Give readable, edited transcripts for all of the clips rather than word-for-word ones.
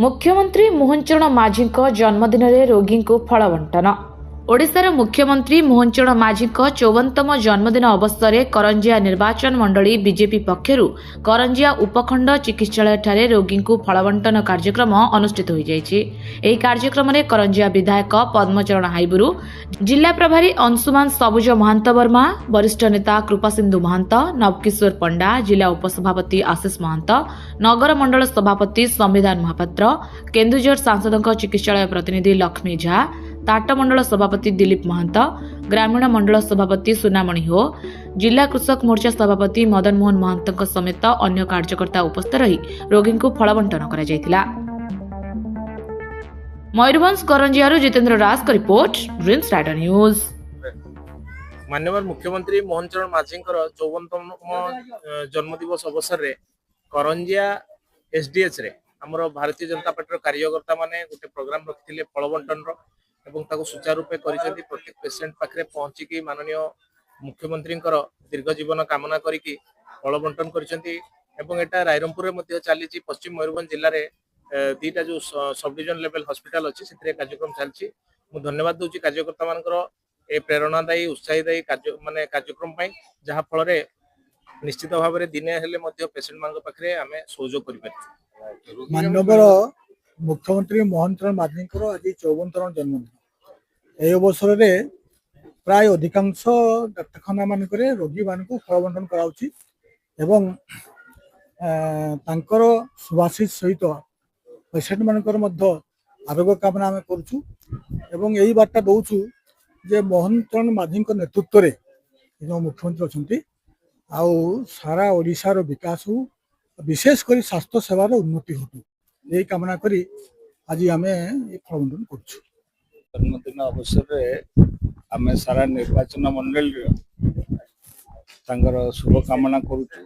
मुख्यमंत्री मोहन चरण माझी जन्मदिन में रोगी को फल बंटन। ओडिशार मुख्यमंत्री मोहन चरण माझी 54तम जन्मदिन अवसर में करंजिया निर्वाचन मंडली बीजेपी पक्षर करंजिया उपखंड चिकित्सालय ठारे रोगी को फल बंटन कार्यक्रम अनुष्ठित हो जायछि। एही कार्यक्रम में करंजिया विधायक पद्मचरण हाइबुरु, जिला प्रभारी अंशुमान सबुज महांत वर्मा, वरिष्ठ नेता कृपासिंधु महांत, नवकिशोर पंडा, जिला उपसभापति आशीष महांत, नगर मंडल सभापति संविधान महापात्र, केन्दुझर सांसद चिकित्सालय प्रतिनिधि लक्ष्मी झा, ताट मंडल सभापति दिलीप महांत, ग्रामीण मंडल सभापति सुनामणि हो, जिला कृषक मोर्चा सभापति मदन मोहन महांत समेत अन्य कार्यकर्ता उपस्थित रही रोगी को फल बंटन करा जायतिला। मयूरभंज करंजियारू जितेंद्र राज का रिपोर्ट, ड्रीम्स राइडर न्यूज। माननीय मुख्यमंत्री मोहन चरण माझी 54तम जन्मदिवस अवसर में करंजिया एसडीएच रे हमर भारतीय जनता पार्टी कार्यकर्ता माने गोटे प्रोग्राम रखिथिले फल बंटन रो एवं ताको सुचारू रूपे करिसेंती। प्रत्येक पेशेंट पाखरे पहुंची की माननीय मुख्यमंत्री दीर्घ जीवन कामना करिकी फल बंटन करिसेंती। एवं एटा रायरंगपुर मध्ये चलीची पश्चिम मयूरभंज जिल्ला रे दीटा जो सब डिविजन लेवल हॉस्पिटल अछि सेतिरे कार्यक्रम चलछि। मु धन्यवाद दोची कार्यकर्ता मानकर ए प्रेरणादायी उत्साहदायी कार्यक्रम पई, जहा फल रे निश्चित भाव में दिने हेले मध्ये पेशेंट मान पाखरे आमे सहयोग करि पारि। माननीय मुख्यमंत्री मोहन चरण माझी आज 54तम जन्मदिन। यह अवसर में प्राय अधिकांश डाक्तखाना मानक रोगी मान फल बंटन कराउछि एवं तांकर सुभाषित सहित पेसेंट मानकर आरोग्य कामना आम करुचु एवं यही बार्ता दौचु जे मोहन चरण माझी नेतृत्व में जो मुख्यमंत्री अच्छा आउ सारा ओडिशार विकास हो, विशेषकर स्वास्थ्य सेवार उन्नति हो, यही कामना करी आज आम फल बंटन करुचु। जन्मदिन अवसर आम सारा निर्वाचन मंडल शुभकामना करुचु।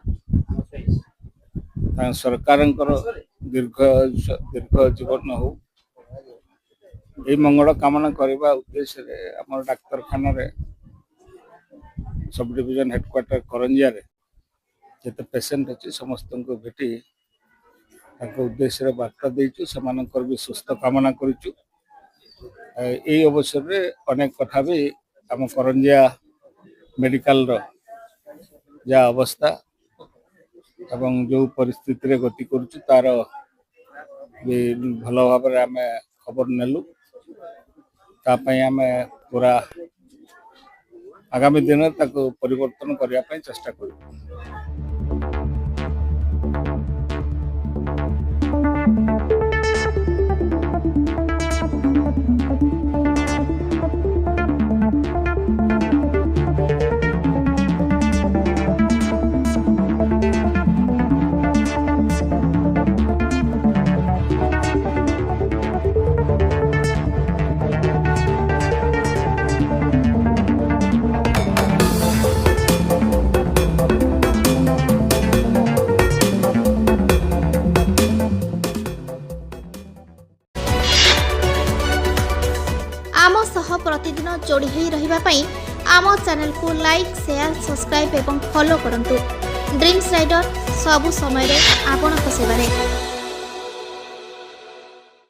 सरकार दीर्घ जीवन हो यही मंगल कामना करने उद्देश्य आम डाक्तखाना सब डिविजन हेडक्वार्टर करंजिया जिते पेसेंट अच्छी समस्त को भेटी उद्देश्य बार्ता देचु, से भी सुस्थ कामना करुचु। यही अवसर में अनेक कथा भी आम करंजिया मेडिकल जा अवस्था एवं जो परिस्थिति रे गति करुचु तार भी भल भाव आम खबर नेलु। तापाई आम पूरा आगामी दिन ताको परिवर्तन करने चेष्टा करूँ। आम सह प्रतिदिन जोड़ी होई रहिबा पई आम चैनल को लाइक, शेयर, सब्सक्राइब एवं फॉलो करंतु। ड्रीम्स राइडर सबु समय रे आपन को सेवा रे।